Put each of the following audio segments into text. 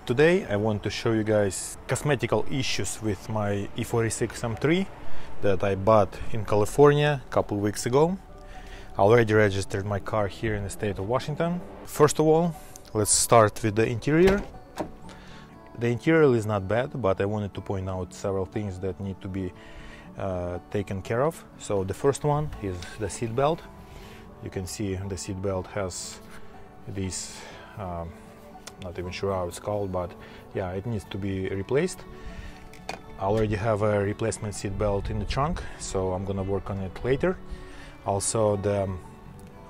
Today I want to show you guys cosmetical issues with my E46 M3 that I bought in California a couple of weeks ago. I already registered my car here in the state of Washington. First of all, let's start with the interior. The interior is not bad, but I wanted to point out several things that need to be taken care of. So the first one is the seat belt. You can see the seat belt has these not even sure how it's called, but yeah, it needs to be replaced. I already have a replacement seat belt in the trunk, so I'm gonna work on it later. Also the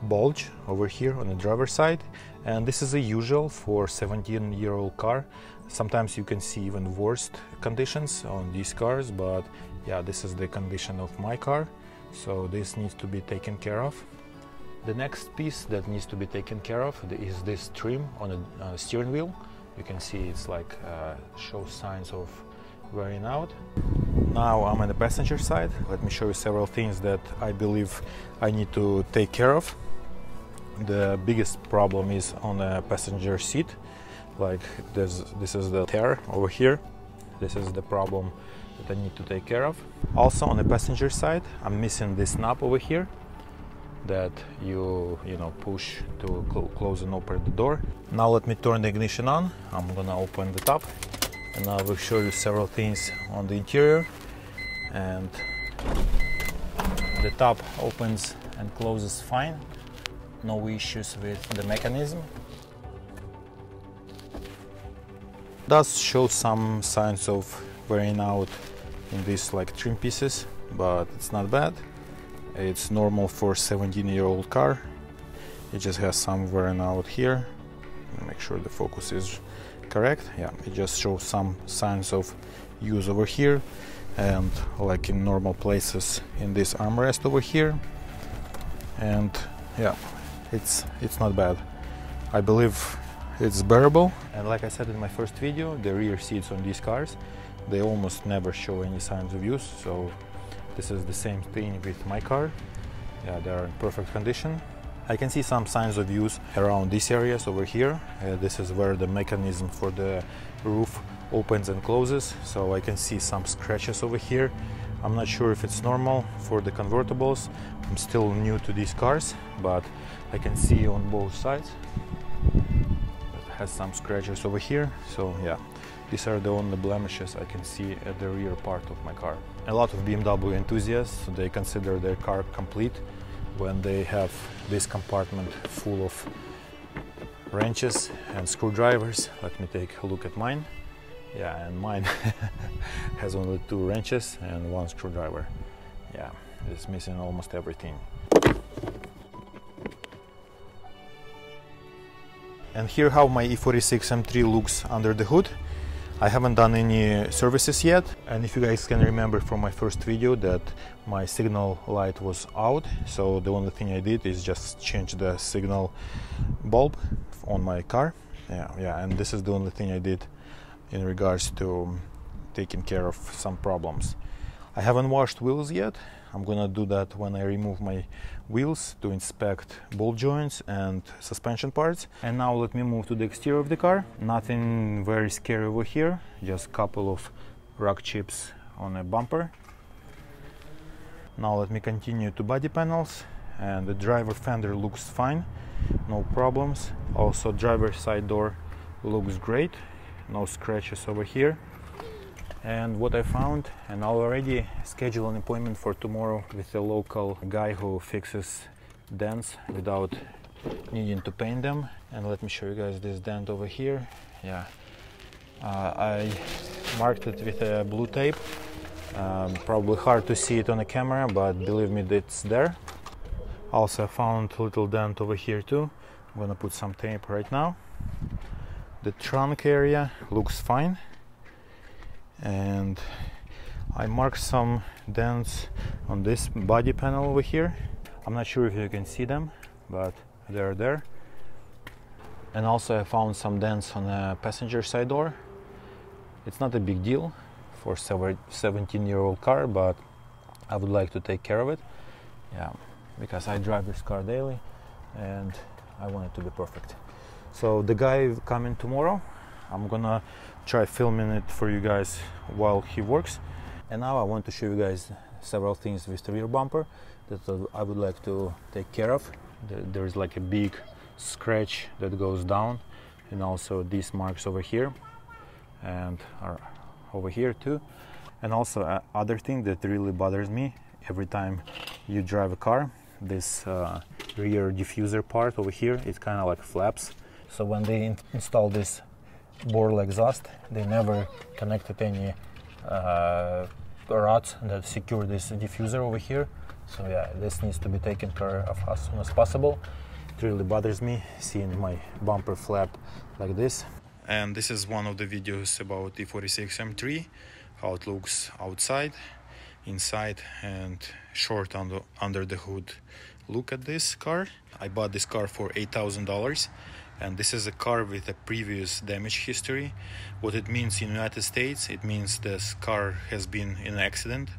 bulge over here on the driver's side, and this is a usual for 17-year-old car. Sometimes you can see even worse conditions on these cars, but yeah, this is the condition of my car, so this needs to be taken care of. The next piece that needs to be taken care of is this trim on the steering wheel. You can see it's like shows signs of wearing out. Now I'm on the passenger side. Let me show you several things that I believe I need to take care of. The biggest problem is on the passenger seat. Like this is the tear over here. This is the problem that I need to take care of. Also on the passenger side, I'm missing this knob over here that you push to close and open the door. Now let me turn the ignition on. I'm gonna open the top and I will show you several things on the interior. And the top opens and closes fine, no issues with the mechanism. It does show some signs of wearing out in these like trim pieces, but it's not bad. It's normal for a 17-year-old car. It just has some wearing out here. Make sure the focus is correct. Yeah, it just shows some signs of use over here, and like in normal places in this armrest over here. And yeah, it's not bad. I believe it's bearable. And like I said in my first video, the rear seats on these cars, they almost never show any signs of use. So this is the same thing with my car. Yeah, they are in perfect condition. I can see some signs of use around these areas over here. This is where the mechanism for the roof opens and closes. So I can see some scratches over here. I'm not sure if it's normal for the convertibles. I'm still new to these cars, but I can see on both sides. It has some scratches over here. So yeah, these are the only blemishes I can see at the rear part of my car. A lot of BMW enthusiasts, they consider their car complete when they have this compartment full of wrenches and screwdrivers. Let me take a look at mine. Yeah, and mine has only 2 wrenches and 1 screwdriver. Yeah, it's missing almost everything. And here how my E46 M3 looks under the hood. I haven't done any services yet, and if you guys can remember from my first video that my signal light was out, so the only thing I did is just change the signal bulb on my car. Yeah, and this is the only thing I did in regards to taking care of some problems. I haven't washed wheels yet. I'm gonna do that when I remove my wheels to inspect ball joints and suspension parts. And now let me move to the exterior of the car. Nothing very scary over here, just a couple of rock chips on a bumper. Now let me continue to body panels, and the driver fender looks fine, no problems. Also driver's side door looks great, no scratches over here. And what I found, and I'll already schedule an appointment for tomorrow with a local guy who fixes dents without needing to paint them. And let me show you guys this dent over here. Yeah, I marked it with a blue tape. Probably hard to see it on the camera, but believe me, it's there. Also I found a little dent over here too. I'm gonna put some tape right now. The trunk area looks fine. And I marked some dents on this body panel over here. I'm not sure if you can see them, but they're there. And also I found some dents on the passenger side door. It's not a big deal for a 17-year-old car, but I would like to take care of it. Yeah, because I drive this car daily and I want it to be perfect. So the guy coming tomorrow, I'm gonna try filming it for you guys while he works. And now I want to show you guys several things with the rear bumper that I would like to take care of. There's like a big scratch that goes down, and also these marks over here and are over here too. And also other thing that really bothers me every time you drive a car, this rear diffuser part over here, it kind of like flaps. So when they install this Borle exhaust, they never connected any rods that secure this diffuser over here. So yeah, this needs to be taken care of as soon as possible. It really bothers me seeing my bumper flap like this. And this is one of the videos about E46 M3, how it looks outside, inside, and short under the hood. Look at this car. I bought this car for $8,000, and this is a car with a previous damage history. What it means in the United States, it means this car has been in an accident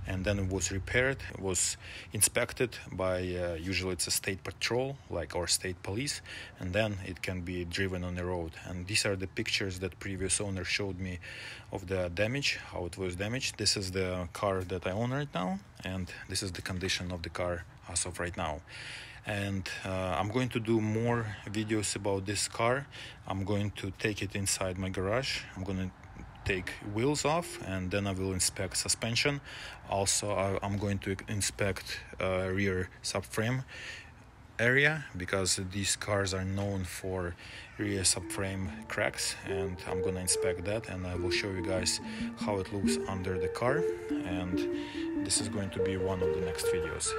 and then it was repaired, it was inspected by usually it's a state patrol, like our state police, and then it can be driven on the road. And these are the pictures that previous owner showed me of the damage, how it was damaged. This is the car that I own right now, and this is the condition of the car as of right now. And I'm going to do more videos about this car. I'm going to take it inside my garage. I'm going to take wheels off, and then I will inspect suspension. Also, I'm going to inspect rear subframe area, because these cars are known for rear subframe cracks, and I'm gonna inspect that, and I will show you guys how it looks under the car. And this is going to be one of the next videos.